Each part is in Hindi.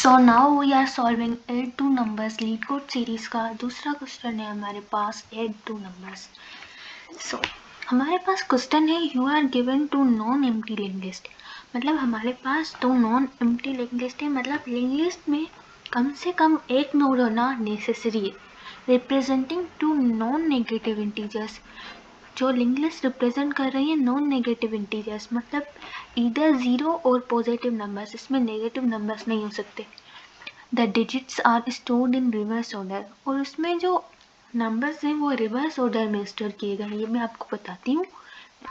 So now we are solving 8 2 numbers LeetCode series का दूसरा क्वेश्चन है हमारे पास 8 2 नंबर्स। सो हमारे पास क्वेश्चन है you are given two non empty link list. मतलब हमारे पास दो नॉन एम्प्टी लिंक लिस्ट है, मतलब लिंक लिस्ट में कम से कम एक नोड होना नेसेसरी है, representing two non negative integers. जो लिंक लिस्ट रिप्रेजेंट कर रही है नॉन नेगेटिव इंटीजर्स, मतलब इधर जीरो और पॉजिटिव नंबर्स, इसमें नेगेटिव नंबर्स नहीं हो सकते। The digits are stored in reverse order, और उसमें जो नंबर्स हैं वो रिवर्स ऑर्डर में स्टोर किए गए, ये मैं आपको बताती हूँ।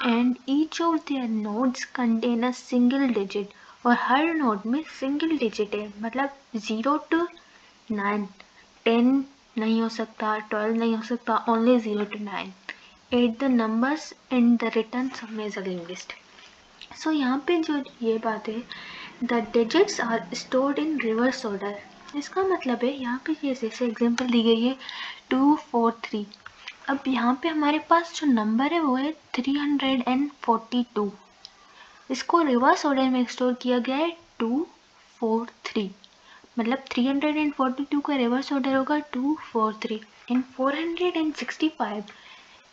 And each of their nodes contain a single digit, और हर नोड में सिंगल डिजिट है, मतलब 0 to 9, 10 नहीं हो सकता, 12 नहीं हो सकता, only 0 to 9। Add the numbers in the return sum as a link list. So यहाँ पे जो ये बात है, the digits are stored in reverse order, इसका मतलब है यहाँ पे ये जैसे एग्जांपल दी गई है 2 4 3। अब यहाँ पे हमारे पास जो नंबर है वो है 342, इसको रिवर्स ऑर्डर में स्टोर किया गया है 2 4 3, मतलब 342 का रिवर्स ऑर्डर होगा 2 4 3। एंड 465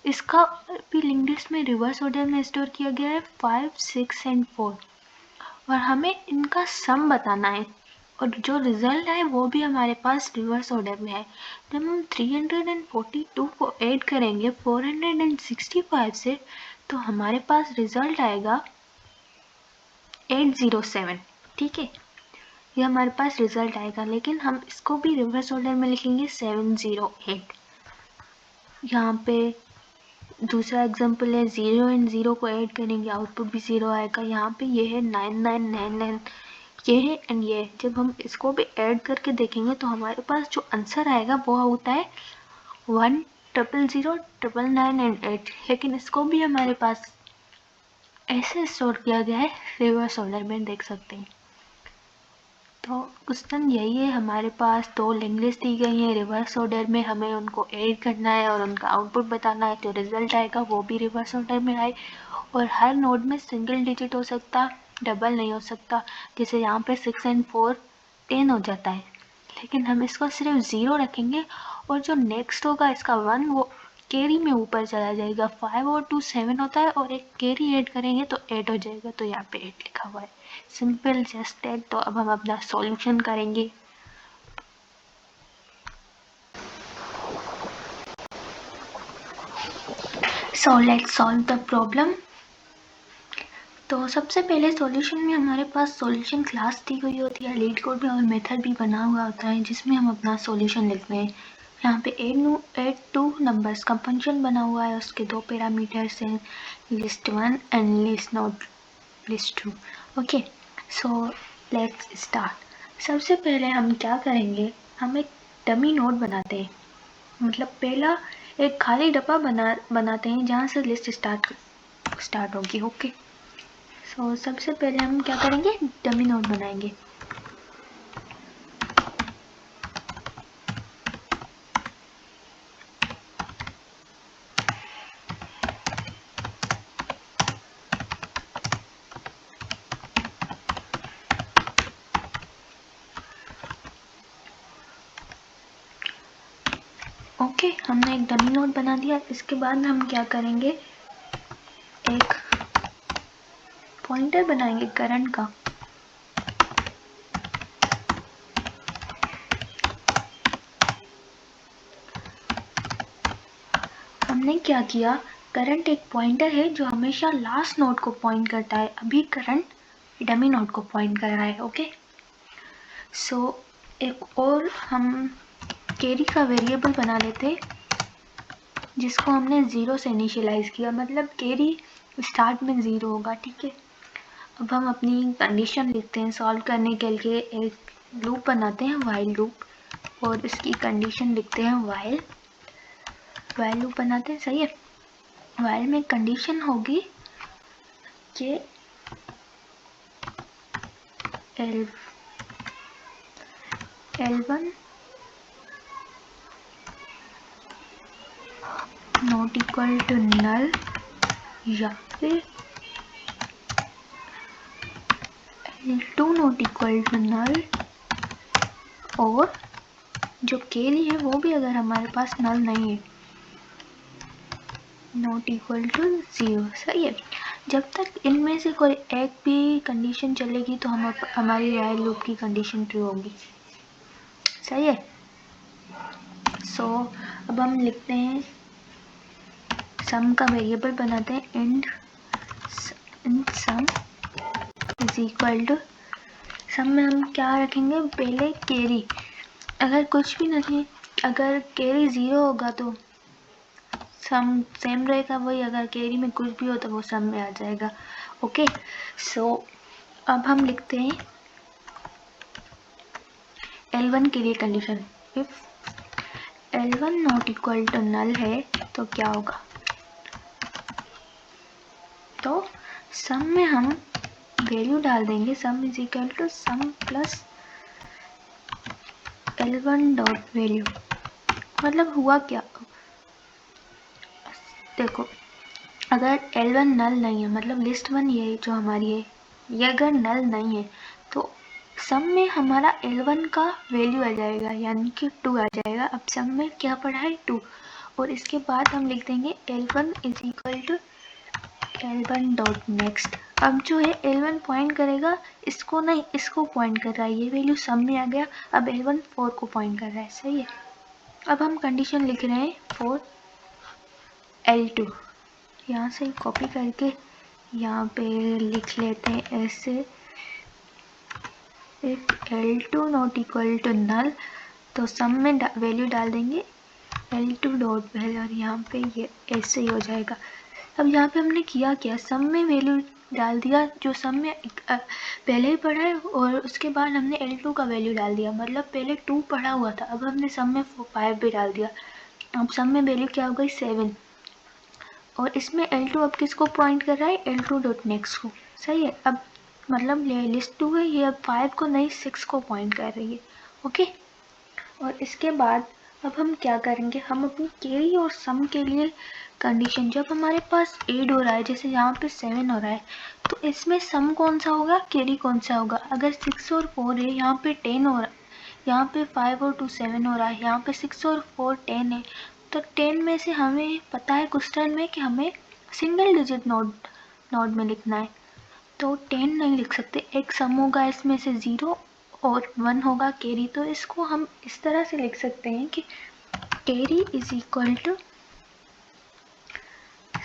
इसका भी लिंक लिस्ट में रिवर्स ऑर्डर में स्टोर किया गया है 5 6 एंड 4, और हमें इनका सम बताना है, और जो रिजल्ट है वो भी हमारे पास रिवर्स ऑर्डर में है। जब हम 342 को ऐड करेंगे 465 से, तो हमारे पास रिजल्ट आएगा 807। ठीक है, ये हमारे पास रिजल्ट आएगा, लेकिन हम इसको भी रिवर्स ऑर्डर में लिखेंगे 708। यहाँ पे दूसरा एग्जाम्पल है 0 एंड 0 को ऐड करेंगे आउटपुट भी 0 आएगा। यहाँ पे ये है 9999, ये है एंड ये। जब हम इसको भी ऐड करके देखेंगे तो हमारे पास जो आंसर आएगा वो होता है 1 0 0 9 9 एंड 8, लेकिन इसको भी हमारे पास ऐसे स्टोर किया गया है रिवर्स ऑर्डर में, देख सकते हैं। तो क्वेश्चन यही है, हमारे पास दो लिंक लिस्ट दी गई हैं रिवर्स ऑर्डर में, हमें उनको ऐड करना है और उनका आउटपुट बताना है, जो रिजल्ट आएगा वो भी रिवर्स ऑर्डर में आए, और हर नोड में सिंगल डिजिट हो सकता, डबल नहीं हो सकता। जैसे यहाँ पे 6 एंड 4 10 हो जाता है, लेकिन हम इसको सिर्फ 0 रखेंगे, और जो नेक्स्ट होगा इसका 1 वो कैरी में ऊपर चला जाएगा। 5 और 2 7 होता है, और एक कैरी ऐड करेंगे तो 8 हो जाएगा, तो यहाँ पे 8 लिखा हुआ है, सिंपल जस्ट दैट। तो अब हम अपना सॉल्यूशन करेंगे। So let's solve the problem. तो सबसे पहले सॉल्यूशन में हमारे पास सॉल्यूशन क्लास दी गई होती है, लीड कोड में और मेथड भी बना हुआ होता है जिसमें हम अपना सॉल्यूशन लिखते हैं। यहाँ पे 8 2 नंबर्स का फंक्शन बना हुआ है, उसके दो पैरामीटर्स हैं, list 1 and list 2। Okay, so let's start. सबसे पहले हम क्या करेंगे, हम एक डमी नोड बनाते हैं, मतलब पहला एक खाली डब्बा बनाते हैं जहाँ से लिस्ट स्टार्ट होगी। ओके, सो सबसे पहले हम क्या करेंगे, डमी नोड बनाएंगे। ओके, हमने एक डमी नोड बना दिया। इसके बाद हम क्या करेंगे, एक पॉइंटर बनाएंगे करंट का। हमने क्या किया, करंट एक पॉइंटर है जो हमेशा लास्ट नोड को पॉइंट करता है, अभी करंट डमी नोड को पॉइंट कर रहा है। ओके, सो एक और हम कैरी का वेरिएबल बना लेते जिसको हमने 0 से इनिशियलाइज किया, मतलब कैरी स्टार्ट में 0 होगा। ठीक है, अब हम अपनी कंडीशन लिखते हैं। सॉल्व करने के लिए एक लूप बनाते हैं, वाइल लूप, और इसकी कंडीशन लिखते हैं वाइल लूप बनाते हैं। सही है, वाइल में कंडीशन होगी कि L1 नॉट इक्वल टू नल, या फिर L2 नॉट इक्वल टू नल, और जो केरी है वो भी अगर हमारे पास नल नहीं है, नॉट इक्वल टू 0। सही है। जब तक इनमें से कोई एक भी कंडीशन चलेगी तो हमारी व्हाइल लूप की कंडीशन ट्रू होगी। सही है। सो अब हम लिखते हैं, सम का वेरिएबल बनाते हैं, int sum is equal to, sum में हम क्या रखेंगे, पहले केरी, अगर कुछ भी नहीं, अगर केरी 0 होगा तो सम सेम रहेगा वही, अगर केरी में कुछ भी हो तो वो सम में आ जाएगा। ओके। सो अब हम लिखते हैं L1 के लिए condition, if L1 not equal to null है तो क्या होगा, तो सम में हम वैल्यू डाल देंगे, sum is equal to sum plus L1 dot value. मतलब हुआ क्या, देखो अगर L1 नल नहीं है, मतलब लिस्ट 1 ये जो हमारी है, ये अगर नल नहीं है तो सम में हमारा L1 का वैल्यू आ जाएगा, यानी कि 2 आ जाएगा। अब सम में क्या पड़ा है, 2, और इसके बाद हम लिख देंगे L1 is equal to L1 dot next. अब जो है L1 पॉइंट करेगा इसको नहीं, इसको पॉइंट कर रहा है, ये वैल्यू सम में आ गया। अब L1 4 को पॉइंट कर रहा है। सही है। अब हम कंडीशन लिख रहे हैं फॉर L2, यहाँ से कॉपी करके यहाँ पे लिख लेते हैं ऐसे, if L2 not equal to null, तो सम में वैल्यू डाल देंगे L2 डॉट वैल्यू, और यहाँ पे ये ऐसे ही हो जाएगा। अब यहाँ पे हमने किया क्या, सम में वैल्यू डाल दिया जो सम में पहले ही पढ़ा है, और उसके बाद हमने L2 का वैल्यू डाल दिया, मतलब पहले 2 पढ़ा हुआ था, अब हमने सम में 5 भी डाल दिया। अब सम में वैल्यू क्या हो गई, 7, और इसमें L2 अब किसको पॉइंट कर रहा है, L2 डॉट नेक्स्ट को। सही है। अब मतलब लिस्ट 2 है, ये अब 5 को नहीं 6 को पॉइंट कर रही है। ओके। और इसके बाद अब हम क्या करेंगे, हम अपनी केरी और सम के लिए कंडीशन, जब हमारे पास 8 हो रहा है, जैसे यहाँ पे 7 हो रहा है, तो इसमें सम कौन सा होगा, केरी कौन सा होगा। अगर 6 और 4 है, यहाँ पे 10 हो रहा है, यहाँ पे 5 और 2 7 हो रहा है, यहाँ पे 6 और 4 10 है, तो 10 में से हमें पता है क्वेश्चन में कि हमें सिंगल डिजिट नोड में लिखना है, तो 10 नहीं लिख सकते। एक सम होगा इसमें से 0 और 1 होगा केरी, तो इसको हम इस तरह से लिख सकते हैं कि carry is equal to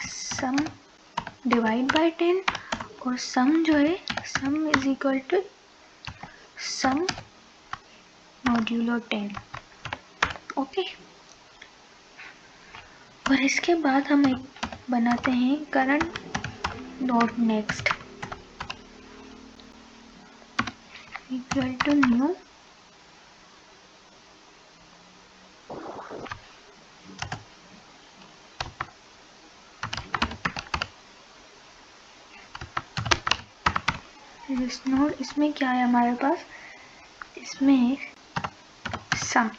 sum divide by 10, और सम जो है sum is equal to sum modulo 10। Okay. और इसके बाद हम एक बनाते हैं current dot next equal to new this node. इसमें क्या है हमारे पास, इसमें सम।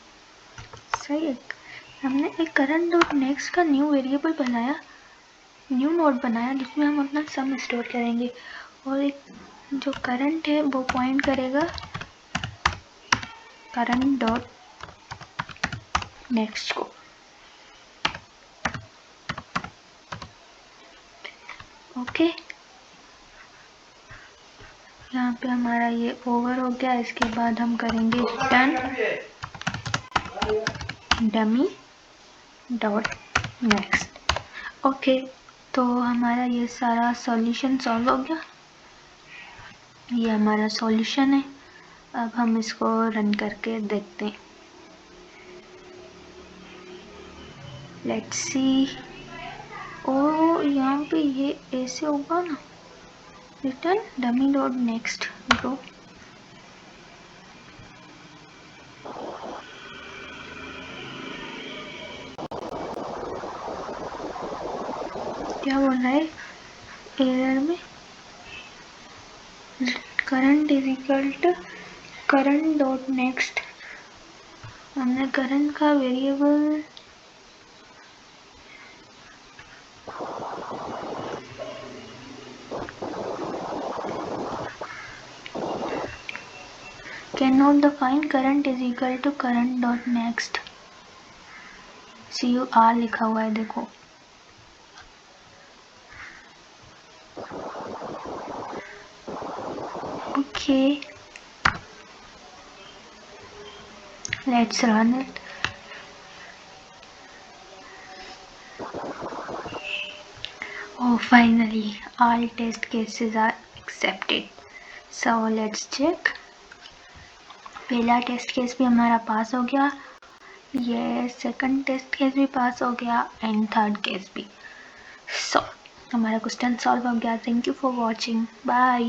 सही है। हमने एक करंट डॉट नेक्स्ट का न्यू वेरिएबल बनाया, न्यू नोड बनाया, जिसमें हम अपना सम स्टोर करेंगे, और एक जो करंट है वो पॉइंट करेगा करंट डॉट नेक्स्ट को। ओके। यहाँ पे हमारा ये ओवर हो गया। इसके बाद हम करेंगे done dummy dot next. Okay, तो हमारा ये सारा सॉल्यूशन सॉल्व हो गया। ये हमारा सॉल्यूशन है। अब हम इसको रन करके देखते हैं। Let's see. ओ यहाँ पे ये ऐसे होगा ना, return dummy dot next bro. क्या बोल रहा है एरर में, current is equal to current dot next. हमने करंट का variable can out the find current is equal to current dot next. CUR लिखा हुआ है देखो. Okay, let's run it. Oh, finally, all test cases are accepted. So let's check. पहला टेस्ट केस भी हमारा पास हो गया, ये सेकंड टेस्ट केस भी पास हो गया एंड थर्ड केस भी. सो हमारा क्वेश्चन सॉल्व हो गया. Thank you for watching. Bye.